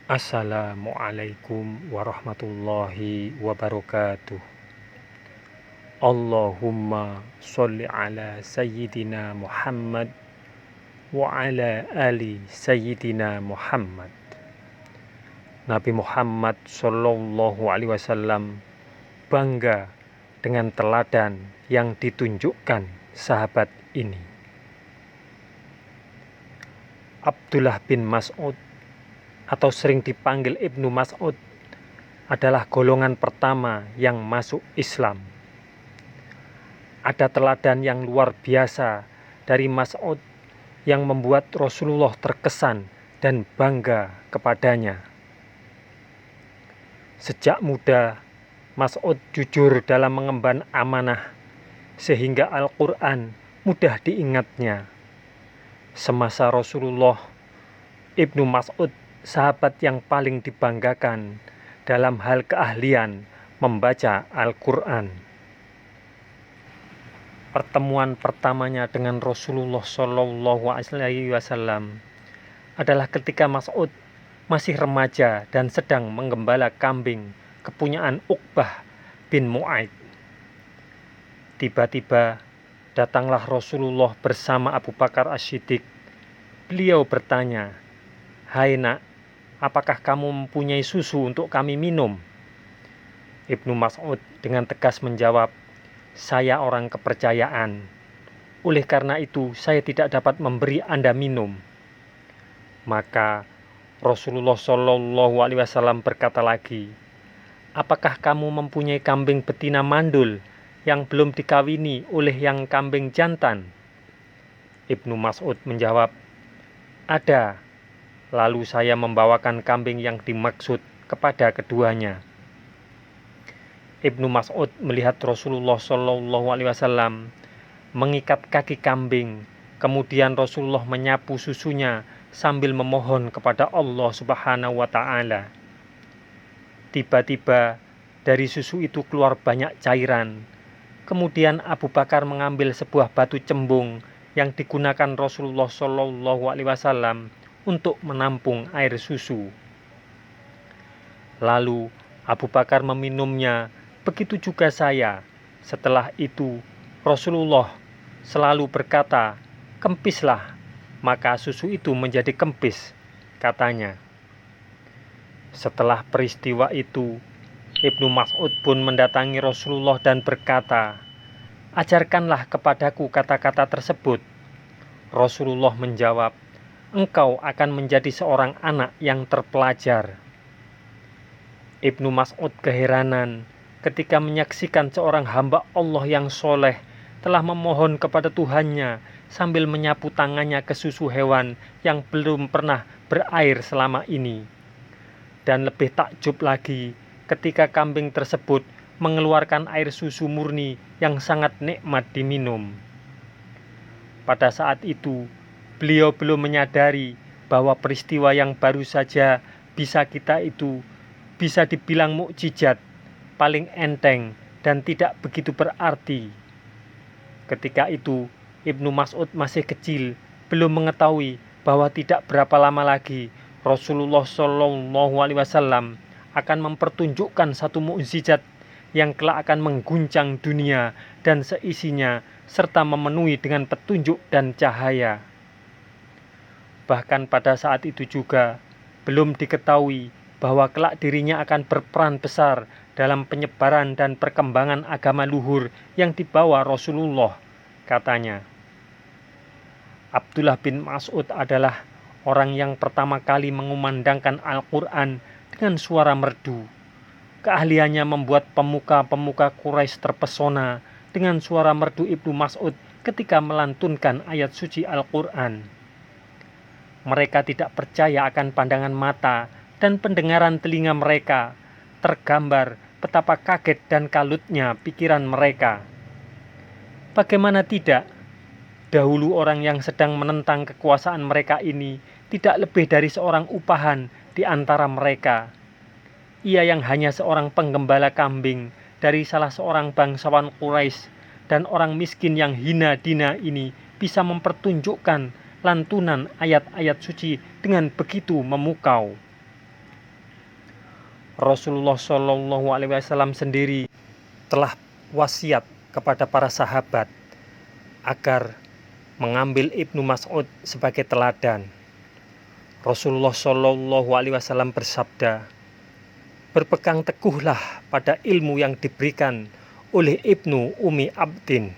Assalamualaikum warahmatullahi wabarakatuh. Allahumma sholli ala Sayyidina Muhammad wa ala ali Sayyidina Muhammad. Nabi Muhammad Sallallahu Alaihi Wasallam bangga dengan teladan yang ditunjukkan sahabat ini. Abdullah bin Mas'ud atau sering dipanggil Ibnu Mas'ud adalah golongan pertama yang masuk Islam. Ada teladan yang luar biasa dari Mas'ud yang membuat Rasulullah terkesan dan bangga kepadanya. Sejak muda, Mas'ud jujur dalam mengemban amanah sehingga Al-Quran mudah diingatnya. Semasa Rasulullah, Ibnu Mas'ud sahabat yang paling dibanggakan dalam hal keahlian membaca Al-Quran. Pertemuan pertamanya dengan Rasulullah Shallallahu Alaihi Wasallam adalah ketika Mas'ud masih remaja dan sedang menggembala kambing kepunyaan Uqbah bin Mu'aid. Tiba-tiba datanglah Rasulullah bersama Abu Bakar As-Siddiq. Beliau bertanya, "Hai nak, apakah kamu mempunyai susu untuk kami minum?" Ibnu Mas'ud dengan tegas menjawab, "Saya orang kepercayaan. Oleh karena itu, saya tidak dapat memberi Anda minum." Maka Rasulullah Shallallahu Alaihi Wasallam berkata lagi, "Apakah kamu mempunyai kambing betina mandul yang belum dikawini oleh yang kambing jantan?" Ibnu Mas'ud menjawab, "Ada." Lalu saya membawakan kambing yang dimaksud kepada keduanya. Ibnu Mas'ud melihat Rasulullah Shallallahu Alaihi Wasallam mengikat kaki kambing, kemudian Rasulullah menyapu susunya sambil memohon kepada Allah Subhanahu wa Ta'ala. Tiba-tiba dari susu itu keluar banyak cairan. Kemudian Abu Bakar mengambil sebuah batu cembung yang digunakan Rasulullah Shallallahu Alaihi Wasallam untuk menampung air susu. Lalu Abu Bakar meminumnya, begitu juga saya. Setelah itu Rasulullah selalu berkata, "Kempislah," maka susu itu menjadi kempis, katanya. Setelah peristiwa itu, Ibnu Mas'ud pun mendatangi Rasulullah dan berkata, "Ajarkanlah kepadaku kata-kata tersebut." Rasulullah menjawab, "Engkau akan menjadi seorang anak yang terpelajar." Ibnu Mas'ud keheranan ketika menyaksikan seorang hamba Allah yang soleh telah memohon kepada Tuhannya sambil menyapu tangannya ke susu hewan yang belum pernah berair selama ini. Dan lebih takjub lagi ketika kambing tersebut mengeluarkan air susu murni yang sangat nikmat diminum. Pada saat itu, beliau belum menyadari bahwa peristiwa yang baru saja bisa dibilang mukjizat, paling enteng dan tidak begitu berarti. Ketika itu, Ibnu Mas'ud masih kecil, belum mengetahui bahwa tidak berapa lama lagi Rasulullah Shallallahu Alaihi Wasallam akan mempertunjukkan satu mukjizat yang kelak akan mengguncang dunia dan seisinya serta memenuhi dengan petunjuk dan cahaya. Bahkan pada saat itu juga belum diketahui bahwa kelak dirinya akan berperan besar dalam penyebaran dan perkembangan agama luhur yang dibawa Rasulullah, katanya. Abdullah bin Mas'ud adalah orang yang pertama kali mengumandangkan Al-Quran dengan suara merdu. Keahliannya membuat pemuka-pemuka Quraisy terpesona dengan suara merdu Ibnu Mas'ud ketika melantunkan ayat suci Al-Quran. Mereka tidak percaya akan pandangan mata dan pendengaran telinga mereka. Tergambar betapa kaget dan kalutnya pikiran mereka. Bagaimana tidak? Dahulu orang yang sedang menentang kekuasaan mereka ini tidak lebih dari seorang upahan di antara mereka. Ia yang hanya seorang penggembala kambing dari salah seorang bangsawan Quraisy dan orang miskin yang hina dina ini bisa mempertunjukkan lantunan ayat-ayat suci dengan begitu memukau. Rasulullah Shallallahu Alaihi Wasallam sendiri telah wasiat kepada para sahabat agar mengambil Ibnu Mas'ud sebagai teladan. Rasulullah Shallallahu Alaihi Wasallam bersabda, "Berpegang teguhlah pada ilmu yang diberikan oleh Ibnu Ummi Abdin."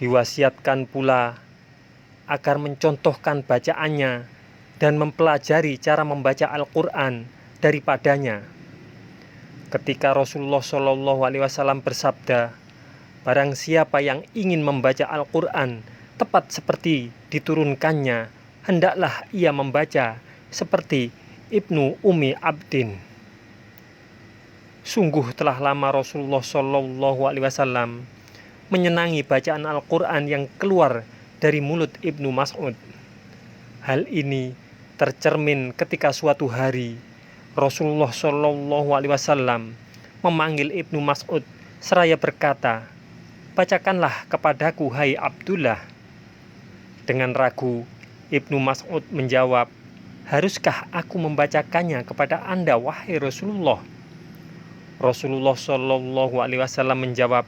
Diwasiatkan pula agar mencontohkan bacaannya dan mempelajari cara membaca Al-Quran daripadanya. Ketika Rasulullah Shallallahu Alaihi Wasallam bersabda, "Barang siapa yang ingin membaca Al-Quran tepat seperti diturunkannya, hendaklah ia membaca seperti Ibnu Ummi Abdin." Sungguh telah lama Rasulullah Shallallahu Alaihi Wasallam menyenangi bacaan Al-Quran yang keluar dari mulut Ibnu Mas'ud. Hal ini tercermin ketika suatu hari Rasulullah Shallallahu Alaihi Wasallam memanggil Ibnu Mas'ud seraya berkata, "Bacakanlah kepadaku, hai Abdullah." Dengan ragu, Ibnu Mas'ud menjawab, "Haruskah aku membacakannya kepada Anda, wahai Rasulullah?" Rasulullah Shallallahu Alaihi Wasallam menjawab,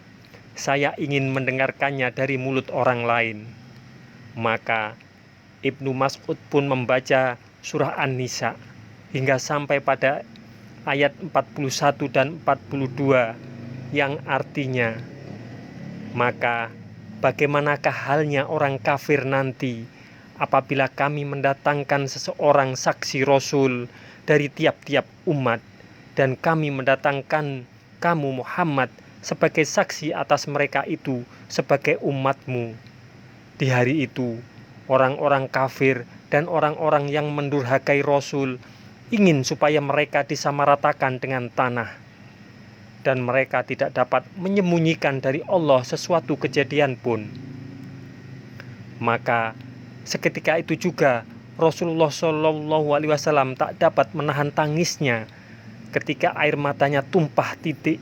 "Saya ingin mendengarkannya dari mulut orang lain." Maka Ibnu Mas'ud pun membaca surah An-Nisa hingga sampai pada ayat 41 dan 42 yang artinya, "Maka bagaimanakah halnya orang kafir nanti apabila kami mendatangkan seseorang saksi Rasul dari tiap-tiap umat dan kami mendatangkan kamu Muhammad sebagai saksi atas mereka itu sebagai umatmu. Di hari itu orang-orang kafir dan orang-orang yang mendurhakai Rasul ingin supaya mereka disamaratakan dengan tanah, dan mereka tidak dapat menyembunyikan dari Allah sesuatu kejadian pun." Maka seketika itu juga Rasulullah Shallallahu Alaihi Wasallam tak dapat menahan tangisnya ketika air matanya tumpah titik,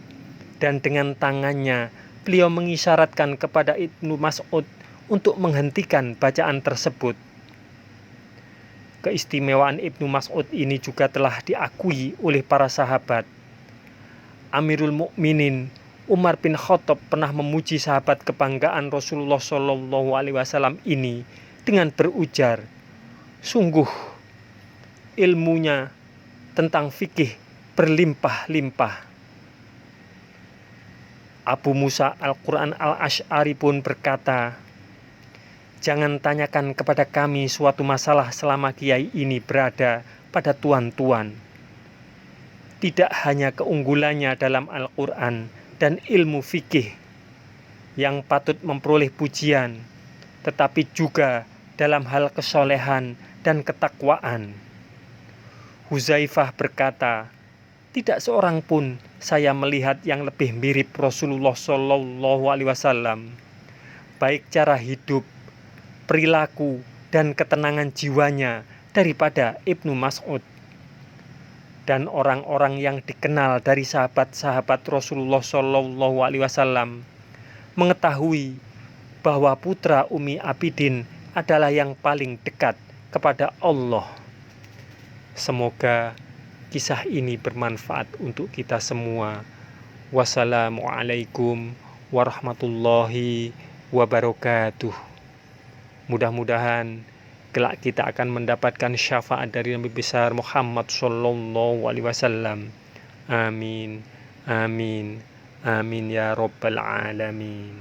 dan dengan tangannya beliau mengisyaratkan kepada Ibnu Mas'ud untuk menghentikan bacaan tersebut. Keistimewaan Ibnu Mas'ud ini juga telah diakui oleh para sahabat. Amirul Mukminin Umar bin Khattab pernah memuji sahabat kebanggaan Rasulullah Shallallahu Alaihi Wasallam ini dengan berujar, "Sungguh ilmunya tentang fikih berlimpah-limpah." Abu Musa Al-Quran Al-Asy'ari pun berkata, "Jangan tanyakan kepada kami suatu masalah selama kiai ini berada pada tuan-tuan. Tidak hanya keunggulannya dalam Al-Quran dan ilmu fikih yang patut memperoleh pujian, tetapi juga dalam hal kesolehan dan ketakwaan." Huzaifah berkata, "Tidak seorang pun saya melihat yang lebih mirip Rasulullah Shallallahu Alaihi Wasallam, baik cara hidup, perilaku, dan ketenangan jiwanya daripada Ibnu Mas'ud." Dan orang-orang yang dikenal dari sahabat-sahabat Rasulullah Shallallahu Alaihi Wasallam mengetahui bahwa putra Ummi Abidin adalah yang paling dekat kepada Allah. Semoga kisah ini bermanfaat untuk kita semua. Wassalamualaikum warahmatullahi wabarakatuh. Mudah-mudahan kelak kita akan mendapatkan syafaat dari Nabi besar Muhammad Sallallahu Alaihi Wasallam. Amin, amin, amin ya Rabbal Alamin.